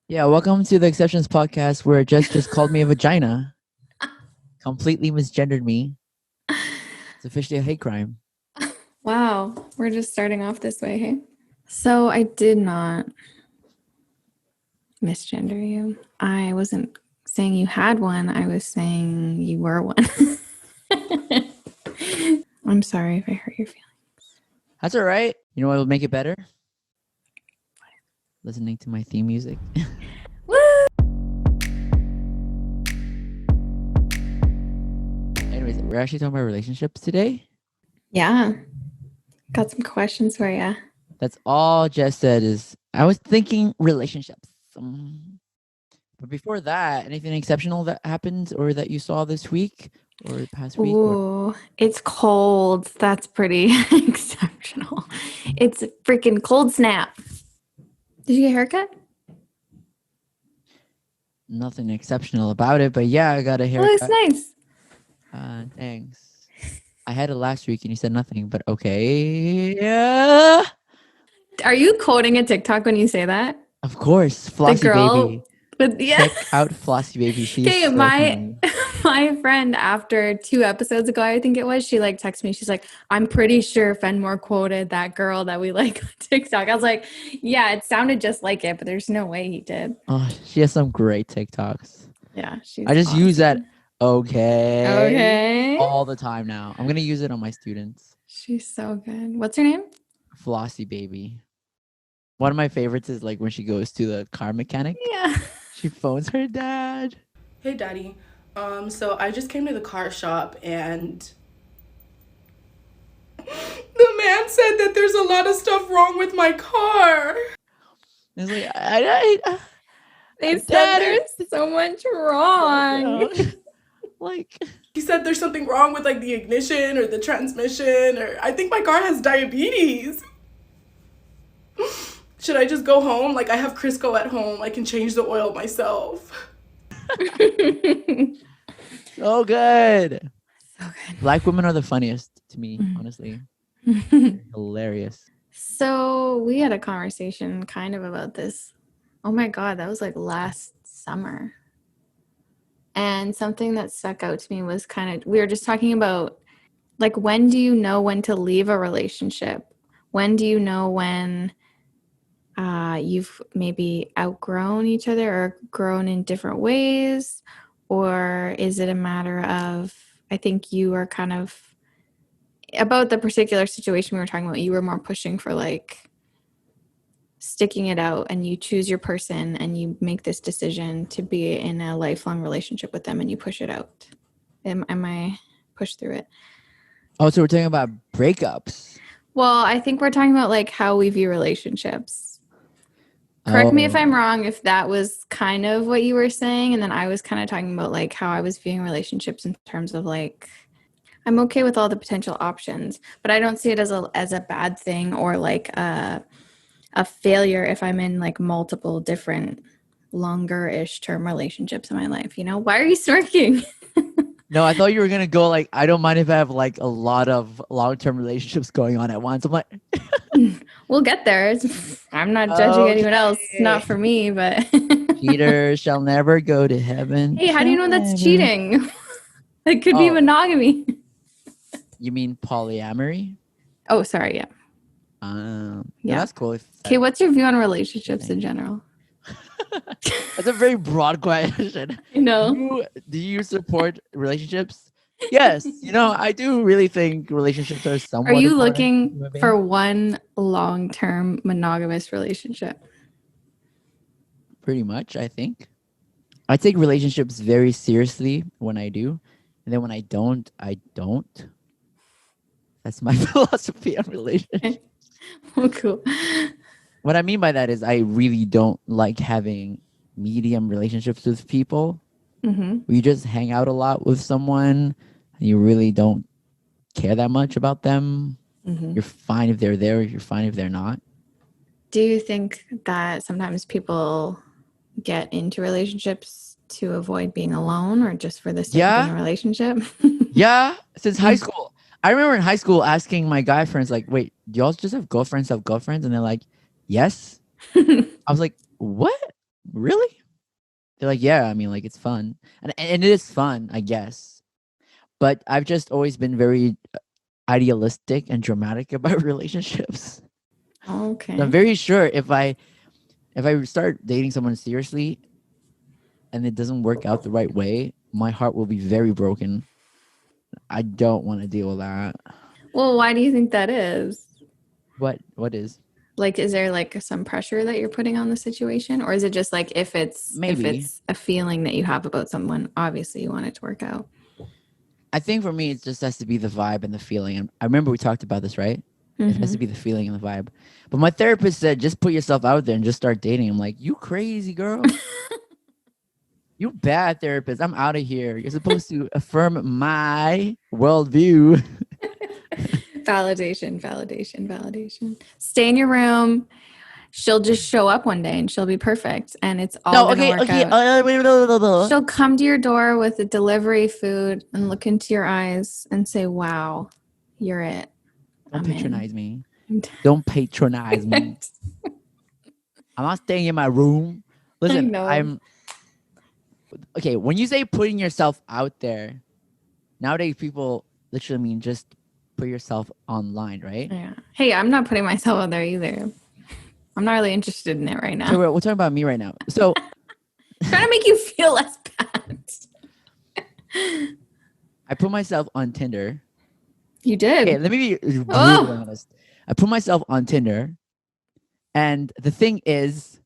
Yeah, welcome to the Exceptions podcast where Jess just called me a vagina, completely misgendered me. It's officially a hate crime. Wow, we're just starting off this way, hey? So I did not misgender you. I wasn't saying you had one, I was saying you were one. I'm sorry if I hurt your feelings. That's all right. You know what will make it better? Listening to my theme music. Woo! Anyways, we're actually talking about relationships today. Yeah, got some questions for you. That's all Jess said is, I was thinking relationships. But before that, anything exceptional that happened or that you saw this week or the past week? Ooh, it's cold. That's pretty exceptional. It's a freaking cold snap. Did you get a haircut? Nothing exceptional about it, but yeah, I got a Oh, haircut. it's nice. Thanks. I had it last week and you said nothing, but okay. Yeah. Are you quoting a TikTok when you say that? Of course, The Flossy girl Baby. with Check out Flossy Baby. She's Okay, so funny. my friend after 2 episodes ago, I think it was, she like texted me. She's like, I'm pretty sure Fenmore quoted that girl that we like on TikTok. I was like, yeah, it sounded just like it, but there's no way he did. Oh, she has some great TikToks. Yeah, she's I just awesome. use that Okay. all the time now. I'm gonna use it on my students. She's so good. What's her name? Flossy Baby. One of my favorites is like when she goes to the car mechanic. Yeah. She phones her dad. Hey, Daddy. So I just came to the car shop and the man said that there's a lot of stuff wrong with my car. It's like They said Dad, there's so much wrong. like He said there's something wrong with like the ignition or the transmission, or I think my car has diabetes. Should I just go home? Like, I have Crisco at home. I can change the oil myself. so good. So good. Black women are the funniest to me, honestly. Hilarious. So we had a conversation kind of about this. Oh my God, that was like last summer. And something that stuck out to me was kind of, we were just talking about like, when do you know when to leave a relationship? When do you know when you've maybe outgrown each other or grown in different ways? Or is it a matter of, I think you are kind of, about the particular situation we were talking about, you were more pushing for like sticking it out and you choose your person and you make this decision to be in a lifelong relationship with them and you push it out. Am I pushed through it? Oh, so we're talking about breakups. Well, I think we're talking about like how we view relationships. Correct me if I'm wrong, if that was kind of what you were saying. And then I was kind of talking about like how I was viewing relationships in terms of like, I'm okay with all the potential options, but I don't see it as a bad thing or like a failure if I'm in like multiple different longer-ish term relationships in my life. You know, why are you smirking? No, I thought you were gonna go like, I don't mind if I have like a lot of long-term relationships going on at once. I'm like, We'll get there. I'm not judging anyone else. Not for me, but cheaters shall never go to heaven. Hey, how do you know that's cheating? It could be monogamy. You mean polyamory? Oh, sorry. Yeah. Yeah, that's cool. Okay, what's your view on relationships in general? That's a very broad question. I know. Do you support relationships? Yes. You know, I do really think relationships are somewhat. Are you looking for one long-term monogamous relationship? Pretty much, I think. I take relationships very seriously when I do. And then when I don't, I don't. That's my philosophy on relationships. Oh, cool. What I mean by that is I really don't like having medium relationships with people. Where you just hang out a lot with someone and you really don't care that much about them. You're fine if they're there. You're fine if they're not. Do you think that sometimes people get into relationships to avoid being alone or just for the sake of being in a relationship? Yeah, since high school. I remember in high school asking my guy friends, like, wait, do y'all just have girlfriends? And they're like, yes. I was like, what? really? They're like, yeah, I mean, like, it's fun. And it is fun, I guess. But I've just always been very idealistic and dramatic about relationships. Okay. So I'm very sure if I start dating someone seriously and it doesn't work out the right way, my heart will be very broken. I don't want to deal with that. Well, why do you think that is? What is? Like, is there like some pressure that you're putting on the situation, or is it just like if it's a feeling that you have about someone, obviously you want it to work out? I think for me, it just has to be the vibe and the feeling. And I remember we talked about this, right? It has to be the feeling and the vibe. But my therapist said, just put yourself out there and just start dating. I'm like, you crazy girl. You bad therapist. I'm out of here. You're supposed to affirm my worldview. Validation. Stay in your room. She'll just show up one day and she'll be perfect, and it's all gonna work out. She'll come to your door with a delivery food and look into your eyes and say, "Wow, you're it." Don't patronize me. Don't patronize me. I'm not staying in my room. Listen, I'm okay. When you say putting yourself out there, nowadays people literally mean just put yourself online, right? Yeah. Hey, I'm not putting myself out there either. I'm not really interested in it right now. So we're talking about me right now. So trying to make you feel less bad. I put myself on Tinder. You did? Okay, let me be brutally honest. I put myself on Tinder, and the thing is,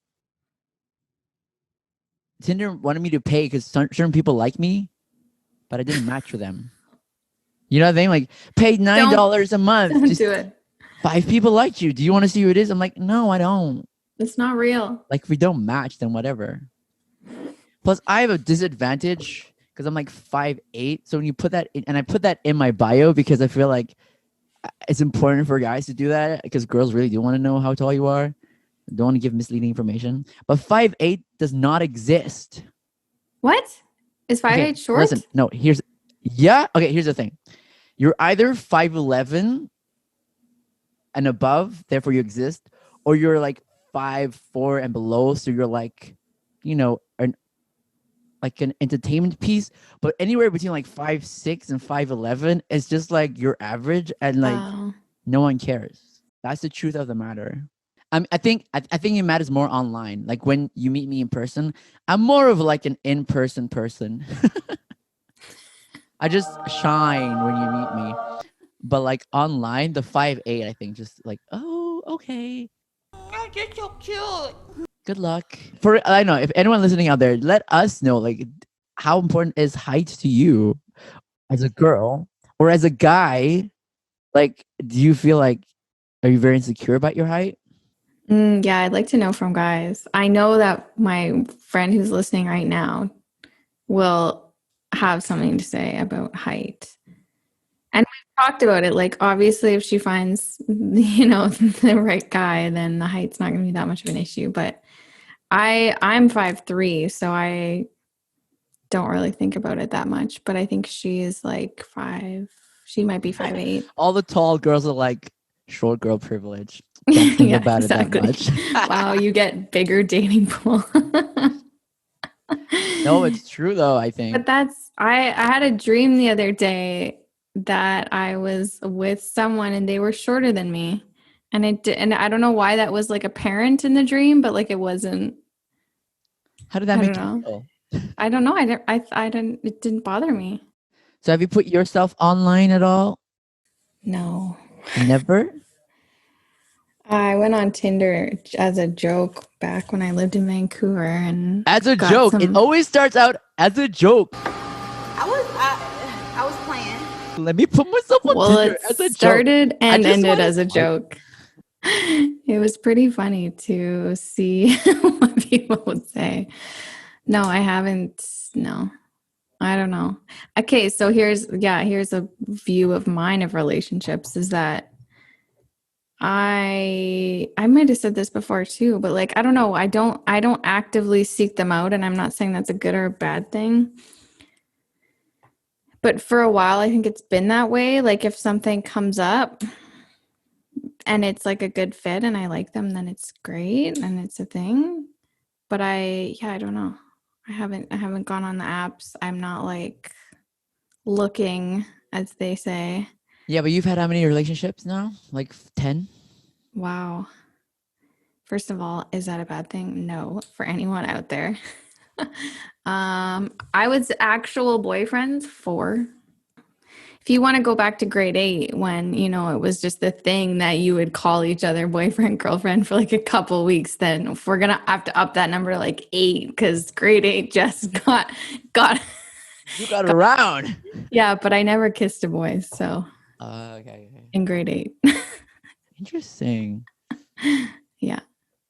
Tinder wanted me to pay because certain people like me, but I didn't match with them. You know what I mean? Like, pay $9 a month. Don't do it. 5 people liked you. Do you want to see who it is? I'm like, no, I don't. It's not real. Like, if we don't match, then whatever. Plus, I have a disadvantage because I'm like 5'8". So when you put that in, and I put that in my bio because I feel like it's important for guys to do that because girls really do want to know how tall you are. Don't want to give misleading information. But 5'8" does not exist. What? Is 5'8" short? Listen, no, here's the thing. You're either 5'11" and above, therefore you exist, or you're like 5'4" and below, so you're like, you know, an entertainment piece. But anywhere between like 5'6" and 5'11" is just like your average, and like no one cares. That's the truth of the matter. I think it matters more online. Like when you meet me in person, I'm more of like an in-person person. I just shine when you meet me. But like online, the 5'8", I think, just like, oh, okay. Oh, you're so cute. Good luck. I know, if anyone listening out there, let us know, like, how important is height to you as a girl or as a guy? Like, do you feel like, are you very insecure about your height? Yeah, I'd like to know from guys. I know that my friend who's listening right now will have something to say about height. And we've talked about it. Like, obviously, if she finds, the right guy, then the height's not going to be that much of an issue. But I'm 5'3", so I don't really think about it that much. But I think she is like 5. She might be 5'8". All the tall girls are like short girl privilege. Don't think about it that much. Wow, you get bigger dating pool. No, it's true though, I think. But I had a dream the other day that I was with someone and they were shorter than me. And I don't know why that was like apparent in the dream, but like it wasn't. How did that make you feel? I don't know. It didn't bother me. So have you put yourself online at all? No. Never? I went on Tinder as a joke back when I lived in Vancouver, and as a joke. It always starts out as a joke. I was playing. Let me put myself on Tinder as a joke. Started and ended as a joke. It was pretty funny to see what people would say. No, I haven't. No, I don't know. Okay, so here's a view of mine of relationships is that I might have said this before too, but like, I don't know. I don't actively seek them out, and I'm not saying that's a good or a bad thing. But for a while, I think it's been that way. Like if something comes up and it's like a good fit and I like them, then it's great and it's a thing. But I don't know. I haven't gone on the apps. I'm not like looking, as they say. Yeah, but you've had how many relationships now? Like 10? Wow. First of all, is that a bad thing? No, for anyone out there. I was actual boyfriends 4. If you want to go back to grade 8, when, you know, it was just the thing that you would call each other boyfriend, girlfriend for like a couple weeks, then if we're going to have to up that number to like 8, because grade 8 just got You got around. yeah, but I never kissed a boy, so Okay. in grade 8. Interesting. Yeah.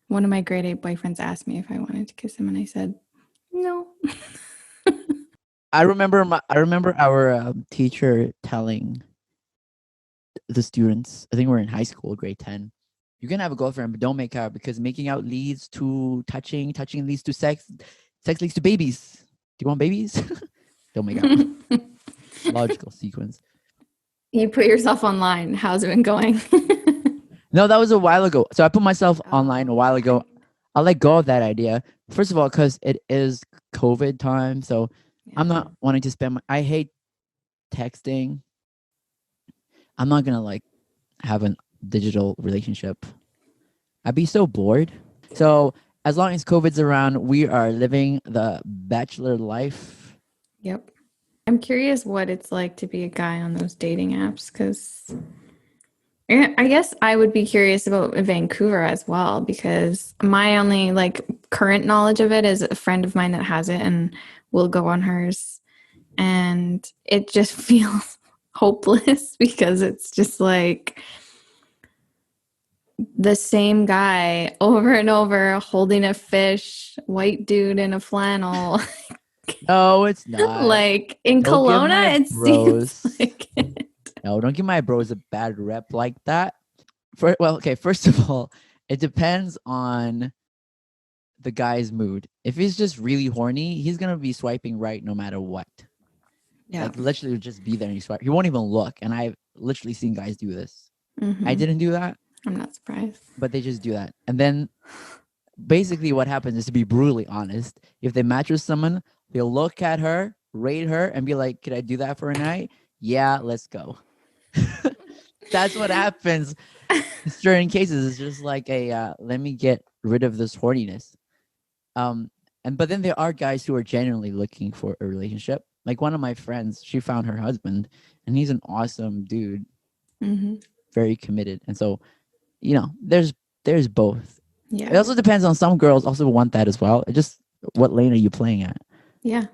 One of my grade 8 boyfriends asked me if I wanted to kiss him, and I said, no. I remember our teacher telling the students, I think we're in high school, grade 10, you can have a girlfriend, but don't make out, because making out leads to touching leads to sex leads to babies. Do you want babies? Don't make out. Logical sequence. You put yourself online. How's it been going? No, that was a while ago. So I put myself online a while ago. I let go of that idea. First of all, because it is COVID time. So I'm not wanting to spend I hate texting. I'm not going to like have a digital relationship. I'd be so bored. So as long as COVID's around, we are living the bachelor life. Yep. I'm curious what it's like to be a guy on those dating apps, because I guess I would be curious about Vancouver as well, because my only like current knowledge of it is a friend of mine that has it and will go on hers, and it just feels hopeless because it's just like the same guy over and over holding a fish, white dude in a flannel. No, it's not. Like in Don't give my Kelowna, it bros. seems like it. No, don't give my bros a bad rep like that. First of all, it depends on the guy's mood. If he's just really horny, he's gonna be swiping right no matter what. Yeah. Like literally just be there and you swipe. He won't even look. And I've literally seen guys do this. Mhm. I didn't do that, I'm not surprised. but they just do that. And then basically what happens is, to be brutally honest, if they match with someone, they'll look at her, rate her, and be like, could I do that for a night? Yeah, let's go. That's what happens in certain cases. It's just like let me get rid of this horniness. But then there are guys who are genuinely looking for a relationship. Like one of my friends, she found her husband, and he's an awesome dude, very committed. And so, you know, there's both. Yeah. It also depends on, some girls also want that as well. It just, what lane are you playing at? Yeah.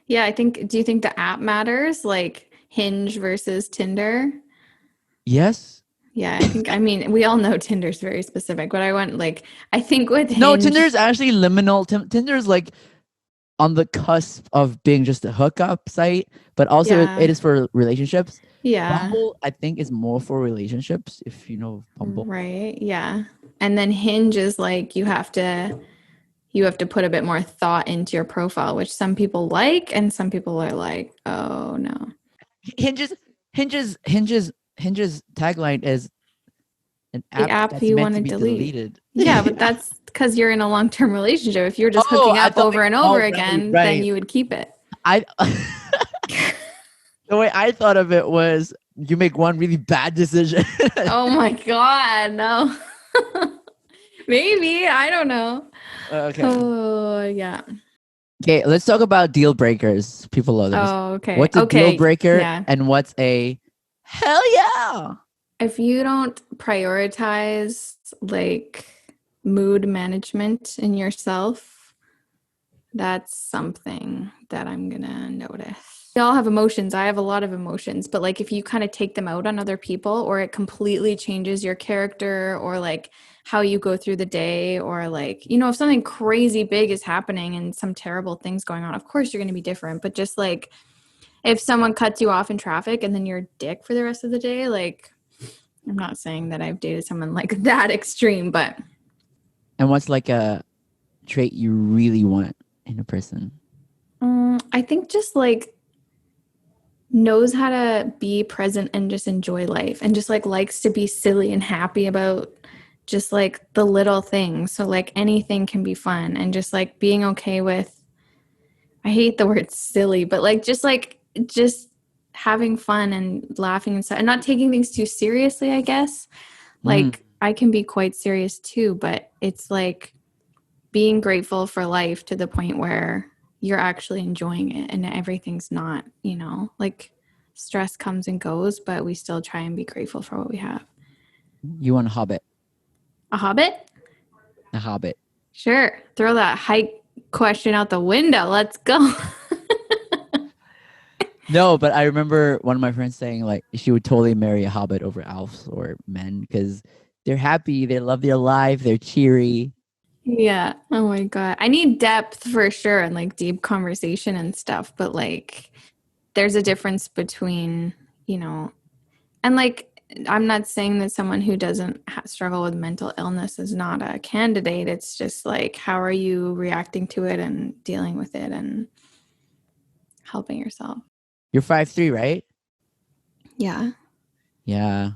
Yeah. Do you think the app matters? Like Hinge versus Tinder? Yes. Yeah. I mean, we all know Tinder's very specific, but I think with Hinge. No, Tinder's actually liminal. Tinder's like on the cusp of being just a hookup site, but also it is for relationships. Yeah. Bumble, I think, is more for relationships, if you know Bumble. Right. Yeah. And then Hinge is like you have to put a bit more thought into your profile, which some people like, and some people are like, oh no. Hinge's tagline is an app that's you meant want to to be deleted. Yeah, but that's because you're in a long-term relationship. If you're just hooking up over and over again, then you would keep it. The way I thought of it was, you make one really bad decision. Oh my God, no. Maybe, I don't know. Okay. Oh, yeah. Okay, let's talk about deal breakers. People love this. Oh, okay. What's a deal breaker, yeah. and what's a hell yeah? If you don't prioritize like mood management in yourself, that's something that I'm gonna notice. We all have emotions. I have a lot of emotions, but like if you kind of take them out on other people, or it completely changes your character, or like how you go through the day, or like, you know, if something crazy big is happening and some terrible things going on, of course you're going to be different. But just like if someone cuts you off in traffic and then you're a dick for the rest of the day, like, I'm not saying that I've dated someone like that extreme, but. And what's like a trait you really want in a person? I think just like knows how to be present and just enjoy life, and just like likes to be silly and happy about just like the little things. So like anything can be fun, and just like being okay with, I hate the word silly, but just having fun and laughing and stuff and not taking things too seriously, I guess. Like I can be quite serious too, but it's like being grateful for life to the point where you're actually enjoying it and everything's not, like stress comes and goes, but we still try and be grateful for what we have. You want a hobbit? A hobbit? A hobbit. Sure. Throw that height question out the window. Let's go. No, but I remember one of my friends saying like she would totally marry a hobbit over elves or men because they're happy, they love their life, they're cheery. Yeah. Oh my God. I need depth for sure and like deep conversation and stuff, but like there's a difference between, and like I'm not saying that someone who doesn't struggle with mental illness is not a candidate. It's just like, how are you reacting to it and dealing with it and helping yourself? You're 5'3", right? Yeah. Yeah.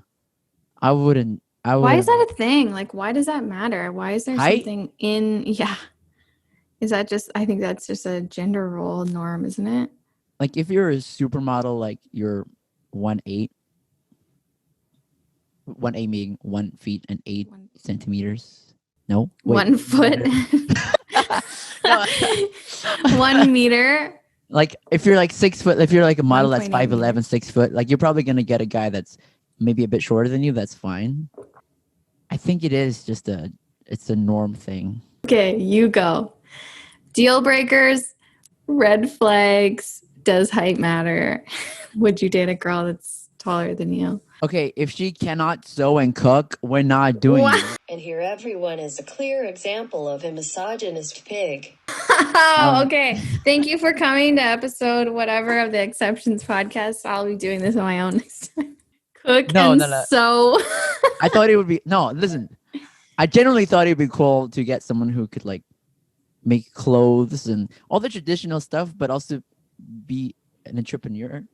I wouldn't. Why is that a thing? Like, why does that matter? Why is there Height? something yeah. Is that just, I think that's just a gender role norm, isn't it? Like if you're a supermodel, like you're 1'8", 1'8" meaning 1 feet and 8 centimeters. No, wait. 1 foot. No. 1 meter. Like if you're like 6 foot, if you're like a model that's 1.8 5'11", meters. 6 foot, like you're probably gonna get a guy that's maybe a bit shorter than you. That's fine. I think it is just it's a norm thing. Okay, you go. Deal breakers, red flags, does height matter? Would you date a girl that's taller than you? Okay, if she cannot sew and cook, we're not doing What? it. And here everyone is a clear example of a misogynist pig. Oh, okay. Thank you for coming to episode whatever of the Exceptions podcast. I'll be doing this on my own next time. Cook and sew. I thought it would be listen. I genuinely thought it'd be cool to get someone who could like make clothes and all the traditional stuff, but also be an entrepreneur.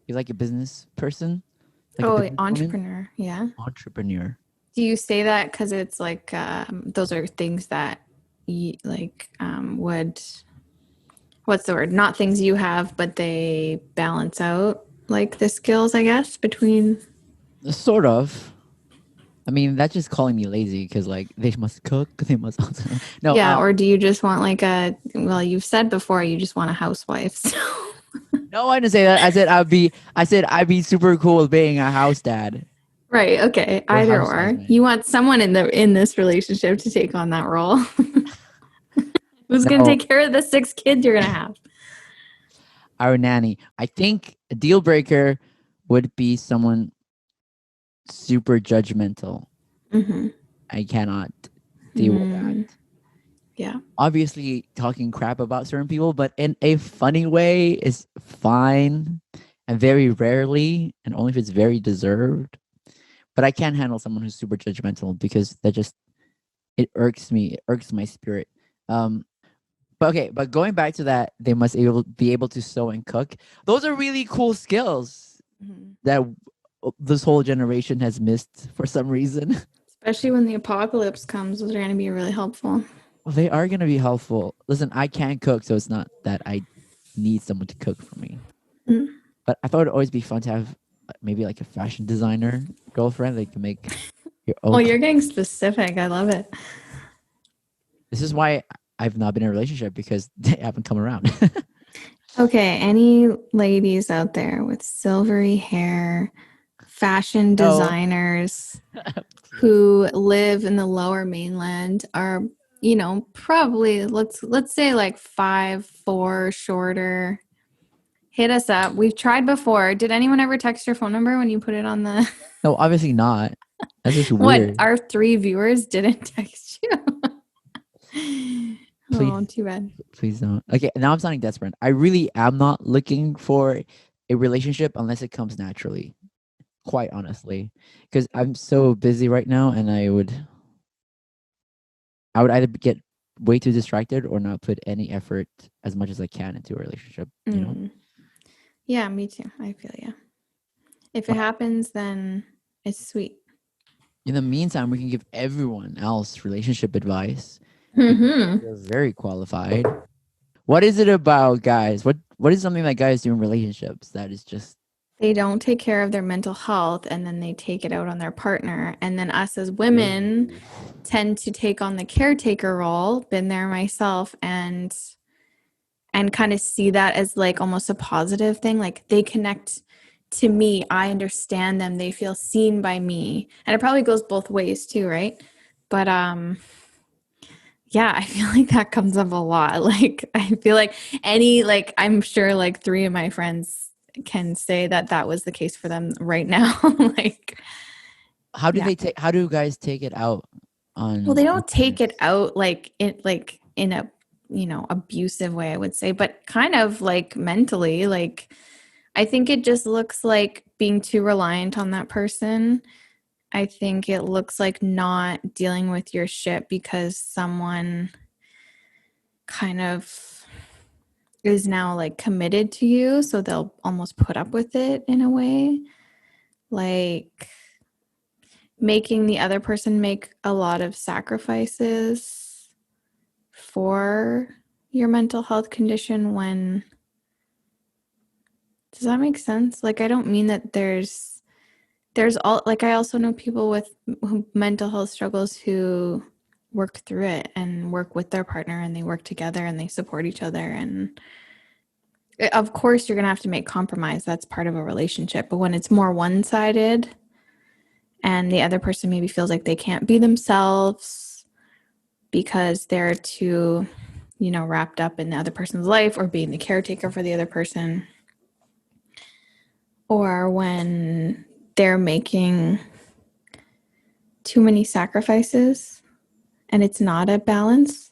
Be like a business person. Like entrepreneur. Yeah. Entrepreneur. Do you say that because it's like those are things that would, what's the word? Not things you have, but they balance out like the skills, I guess, between. Sort of. I mean, that's just calling me lazy because like they must cook. They must also no. Yeah, or do you just want like you've said before you just want a housewife. So. No, I didn't say that. I said I'd be super cool with being a house dad. Right. Okay. Or either or. husband. You want someone in this relationship to take on that role. Who's going to take care of the 6 kids you're going to have? Our nanny. I think a deal breaker would be someone super judgmental. Mm-hmm. I cannot deal with that. Yeah. Obviously, talking crap about certain people, but in a funny way is fine, and very rarely, and only if it's very deserved. But I can't handle someone who's super judgmental because it irks me. It irks my spirit. But going back to that, they must be able to sew and cook. Those are really cool skills that this whole generation has missed for some reason. Especially when the apocalypse comes, those are going to be really helpful. Well, they are going to be helpful. Listen, I can't cook, so it's not that I need someone to cook for me. But I thought it'd always be fun to have maybe like a fashion designer girlfriend that can make your own. Oh, you're getting specific. I love it. This is why I've not been in a relationship, because they haven't come around. Okay, any ladies out there with silvery hair, fashion designers who live in the Lower Mainland are, probably let's say like 5'4" shorter. Hit us up. We've tried before. Did anyone ever text your phone number when you put it on the? No, obviously not. That's just weird. What? Our 3 viewers didn't text you? Please, too bad. Please don't. Okay, now I'm sounding desperate. I really am not looking for a relationship unless it comes naturally. Quite honestly, because I'm so busy right now, and I would either get way too distracted or not put any effort as much as I can into a relationship. You know? Yeah, me too. I feel you. If it happens, then it's sweet. In the meantime, we can give everyone else relationship advice. Mm-hmm. You're very qualified. What is it about guys? What is something that guys do in relationships that is just They don't take care of their mental health and then they take it out on their partner. And then us as women tend to take on the caretaker role, been there myself, and kind of see that as like almost a positive thing. Like they connect to me, I understand them, they feel seen by me. And it probably goes both ways too, right? But yeah, I feel like that comes up a lot. Like I feel like I'm sure like three of my friends can say that that was the case for them right now. Like how do yeah. how do guys take it out on Well, they don't take it partners? out like in a, abusive way, I would say, but kind of like mentally, like I think it just looks like being too reliant on that person. I think it looks like not dealing with your shit because someone kind of is now like committed to you, so they'll almost put up with it in a way. Like making the other person make a lot of sacrifices for your mental health condition when does that make sense? Like I don't mean that there's all like I also know people with mental health struggles who work through it and work with their partner and they work together and they support each other, and of course you're going to have to make compromise, that's part of a relationship, but when it's more one-sided and the other person maybe feels like they can't be themselves because they're too wrapped up in the other person's life or being the caretaker for the other person, or when they're making too many sacrifices and it's not a balance.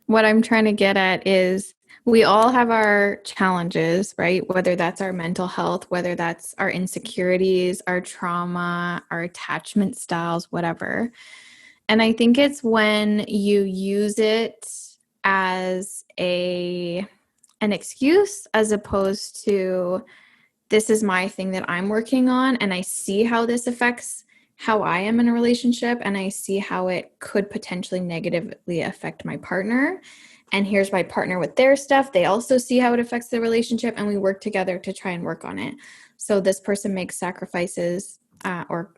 What I'm trying to get at is we all have our challenges, right? Whether that's our mental health, whether that's our insecurities, our trauma, our attachment styles, whatever. And I think it's when you use it as an excuse as opposed to this is my thing that I'm working on and I see how this affects how I am in a relationship and I see how it could potentially negatively affect my partner. And here's my partner with their stuff. They also see how it affects the relationship and we work together to try and work on it. So this person makes sacrifices or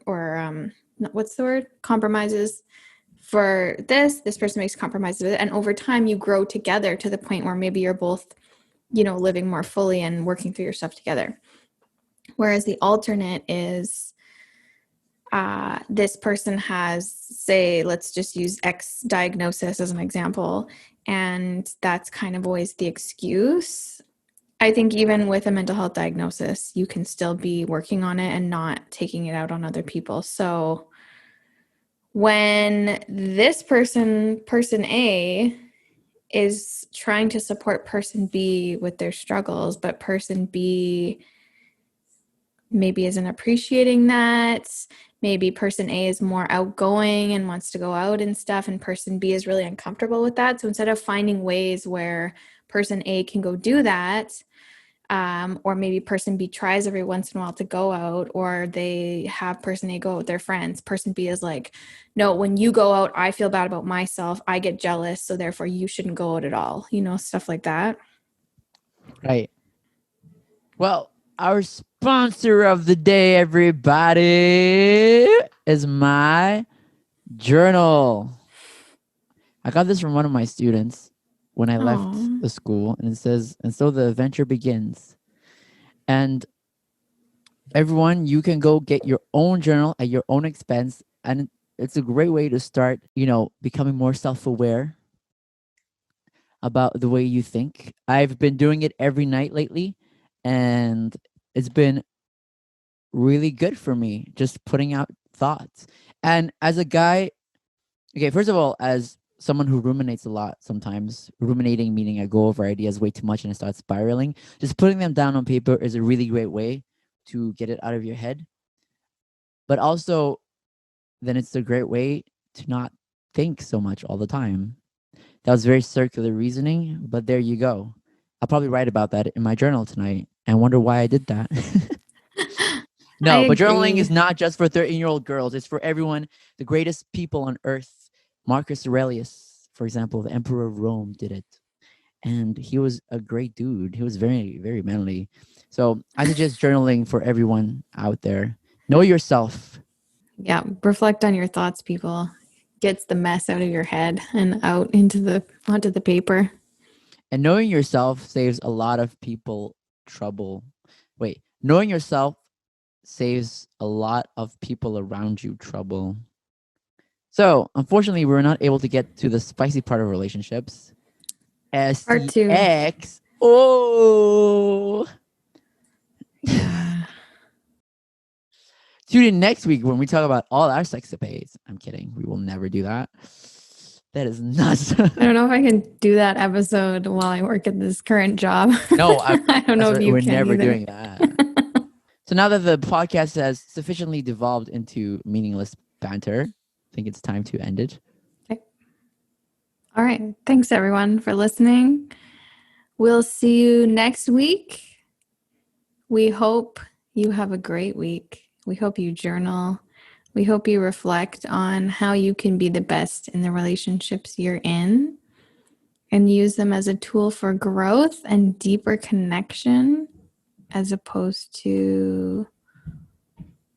what's the word? Compromises for this person makes compromises with it. And over time you grow together to the point where maybe you're both, living more fully and working through your stuff together. Whereas the alternate is this person has, say, let's just use X diagnosis as an example, and that's kind of always the excuse. I think even with a mental health diagnosis, you can still be working on it and not taking it out on other people. So when this person A, is trying to support person B with their struggles, but person B maybe isn't appreciating that. Maybe person A is more outgoing and wants to go out and stuff, and person B is really uncomfortable with that. So instead of finding ways where person A can go do that, or maybe person B tries every once in a while to go out, or they have person A go out with their friends, person B is like, no, when you go out, I feel bad about myself. I get jealous. So therefore you shouldn't go out at all. Stuff like that. Right. Well, our sponsor of the day, everybody, is my journal. I got this from one of my students when I left the school, and it says, and so the adventure begins. And everyone, you can go get your own journal at your own expense, and it's a great way to start, becoming more self-aware about the way you think. I've been doing it every night lately, and it's been really good for me, just putting out thoughts. And as a guy, okay, first of all, as someone who ruminates a lot sometimes, ruminating meaning I go over ideas way too much and I start spiraling, just putting them down on paper is a really great way to get it out of your head. But also, then it's a great way to not think so much all the time. That was very circular reasoning, but there you go. I'll probably write about that in my journal tonight and wonder why I did that. No, I but journaling agree. is not just for 13-year-old girls. It's for everyone. The greatest people on earth. Marcus Aurelius, for example, the Emperor of Rome, did it. And he was a great dude. He was very, very manly. So I suggest journaling for everyone out there. Know yourself. Yeah, reflect on your thoughts, people. Gets the mess out of your head and out onto the paper. And knowing yourself saves a lot of people trouble. Wait, knowing yourself saves a lot of people around you trouble. So, unfortunately, we're not able to get to the spicy part of relationships. Part 2. SCX. Oh. Yeah. Tune in next week when we talk about all our sexapades. I'm kidding. We will never do that. That is nuts. I don't know if I can do that episode while I work at this current job. No, I don't know if you we're can never either. doing that. So now that the podcast has sufficiently devolved into meaningless banter, I think it's time to end it. Okay. All right. Thanks, everyone, for listening. We'll see you next week. We hope you have a great week. We hope you journal. We hope you reflect on how you can be the best in the relationships you're in and use them as a tool for growth and deeper connection as opposed to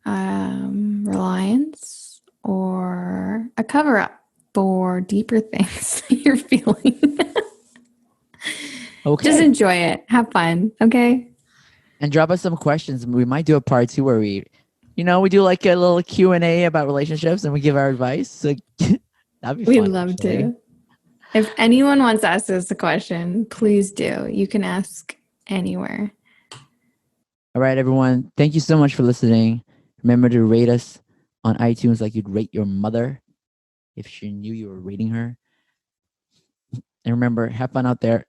reliance or a cover up for deeper things you're feeling. Okay. Just enjoy it. Have fun. Okay. And drop us some questions. We might do a part 2 where we do like a little Q&A about relationships and we give our advice. So that'd be We'd fun. love actually. to. If anyone wants to ask us a question, please do. You can ask anywhere. All right, everyone. Thank you so much for listening. Remember to rate us on iTunes like you'd rate your mother if she knew you were rating her. And remember, have fun out there.